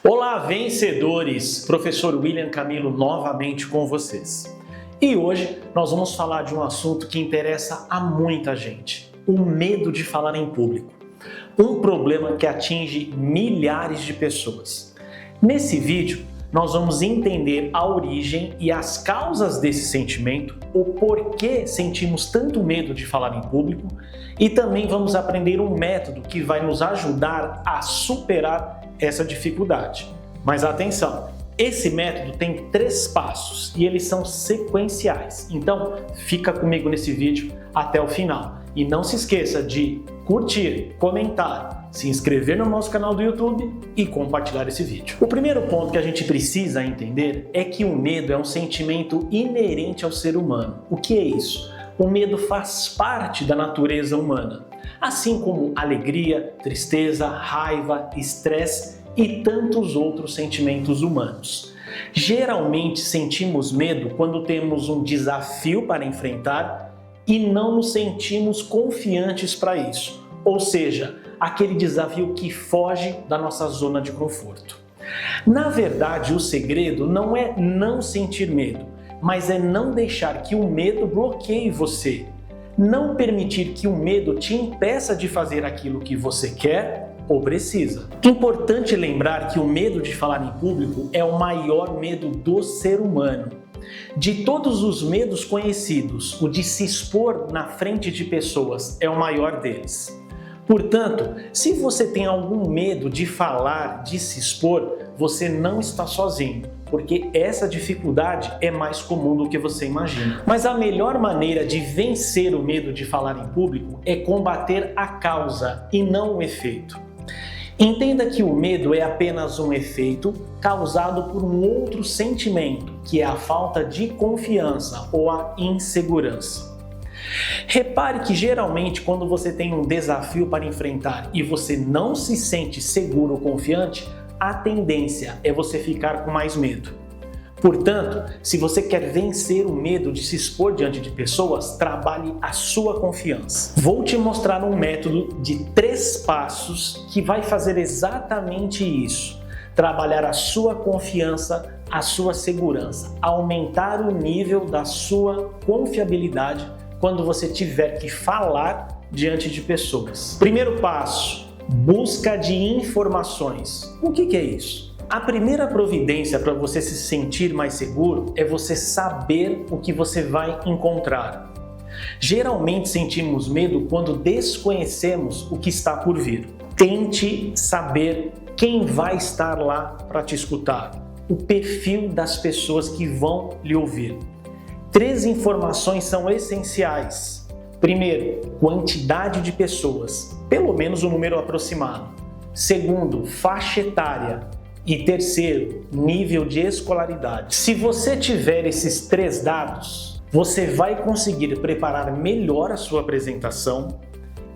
Olá, vencedores! Professor William Camilo novamente com vocês. E hoje nós vamos falar de um assunto que interessa a muita gente: o medo de falar em público. Um problema que atinge milhares de pessoas. Nesse vídeo, nós vamos entender a origem e as causas desse sentimento, o porquê sentimos tanto medo de falar em público e também vamos aprender um método que vai nos ajudar a superar essa dificuldade. Mas atenção, esse método tem 3 passos e eles são sequenciais. Então, fica comigo nesse vídeo até o final. E não se esqueça de curtir, comentar, se inscrever no nosso canal do YouTube e compartilhar esse vídeo. O primeiro ponto que a gente precisa entender é que o medo é um sentimento inerente ao ser humano. O que é isso? O medo faz parte da natureza humana, assim como alegria, tristeza, raiva, estresse e tantos outros sentimentos humanos. Geralmente sentimos medo quando temos um desafio para enfrentar e não nos sentimos confiantes para isso, ou seja, aquele desafio que foge da nossa zona de conforto. Na verdade, o segredo não é não sentir medo, mas é não deixar que o medo bloqueie você. Não permitir que o medo te impeça de fazer aquilo que você quer ou precisa. Importante lembrar que o medo de falar em público é o maior medo do ser humano. De todos os medos conhecidos, o de se expor na frente de pessoas é o maior deles. Portanto, se você tem algum medo de falar, de se expor, você não está sozinho, porque essa dificuldade é mais comum do que você imagina. Mas a melhor maneira de vencer o medo de falar em público é combater a causa e não o efeito. Entenda que o medo é apenas um efeito causado por um outro sentimento, que é a falta de confiança ou a insegurança. Repare que geralmente quando você tem um desafio para enfrentar e você não se sente seguro ou confiante, a tendência é você ficar com mais medo. Portanto, se você quer vencer o medo de se expor diante de pessoas, trabalhe a sua confiança. Vou te mostrar um método de 3 passos que vai fazer exatamente isso. Trabalhar a sua confiança, a sua segurança, aumentar o nível da sua confiabilidade quando você tiver que falar diante de pessoas. Primeiro passo, busca de informações. O que é isso? A primeira providência para você se sentir mais seguro é você saber o que você vai encontrar. Geralmente sentimos medo quando desconhecemos o que está por vir. Tente saber quem vai estar lá para te escutar, o perfil das pessoas que vão lhe ouvir. 3 informações são essenciais. Primeiro, quantidade de pessoas, pelo menos um número aproximado. Segundo, faixa etária. E terceiro, nível de escolaridade. Se você tiver esses 3 dados, você vai conseguir preparar melhor a sua apresentação,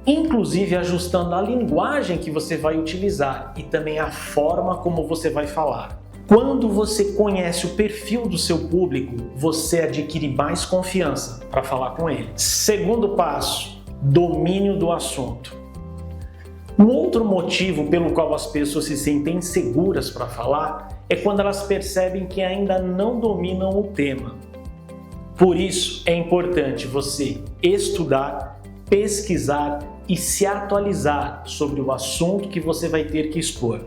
inclusive ajustando a linguagem que você vai utilizar e também a forma como você vai falar. Quando você conhece o perfil do seu público, você adquire mais confiança para falar com ele. Segundo passo, domínio do assunto. Um outro motivo pelo qual as pessoas se sentem inseguras para falar é quando elas percebem que ainda não dominam o tema. Por isso, é importante você estudar, pesquisar e se atualizar sobre o assunto que você vai ter que expor.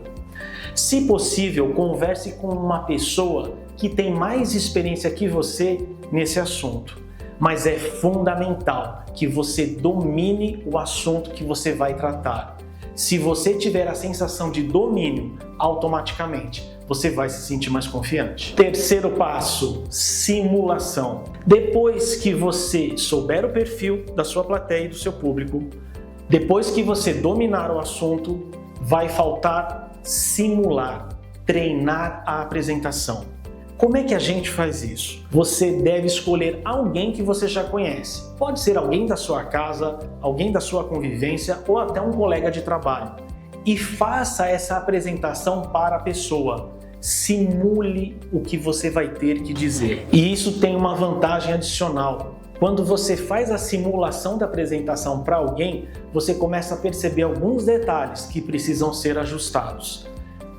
Se possível, converse com uma pessoa que tem mais experiência que você nesse assunto. Mas é fundamental que você domine o assunto que você vai tratar. Se você tiver a sensação de domínio, automaticamente você vai se sentir mais confiante. Terceiro passo, simulação. Depois que você souber o perfil da sua plateia e do seu público, depois que você dominar o assunto, vai faltar simular, treinar a apresentação. Como é que a gente faz isso? Você deve escolher alguém que você já conhece. Pode ser alguém da sua casa, alguém da sua convivência ou até um colega de trabalho. E faça essa apresentação para a pessoa. Simule o que você vai ter que dizer. E isso tem uma vantagem adicional. Quando você faz a simulação da apresentação para alguém, você começa a perceber alguns detalhes que precisam ser ajustados.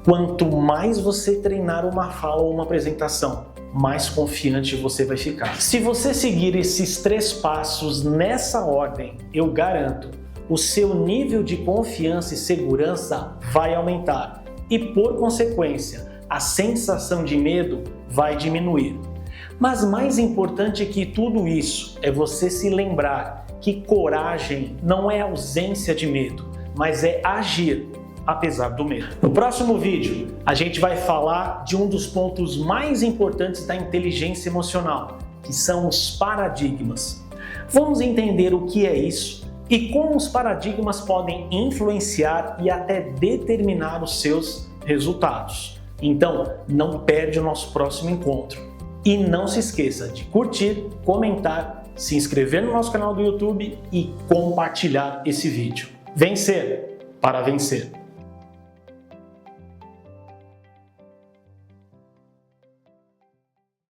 Quanto mais você treinar uma fala ou uma apresentação, mais confiante você vai ficar. Se você seguir esses 3 passos nessa ordem, eu garanto, o seu nível de confiança e segurança vai aumentar e, por consequência, a sensação de medo vai diminuir. Mas mais importante que tudo isso é você se lembrar que coragem não é ausência de medo, mas é agir apesar do medo. No próximo vídeo, a gente vai falar de um dos pontos mais importantes da inteligência emocional, que são os paradigmas. Vamos entender o que é isso e como os paradigmas podem influenciar e até determinar os seus resultados. Então, não perde o nosso próximo encontro. E não se esqueça de curtir, comentar, se inscrever no nosso canal do YouTube e compartilhar esse vídeo. Vencer para vencer.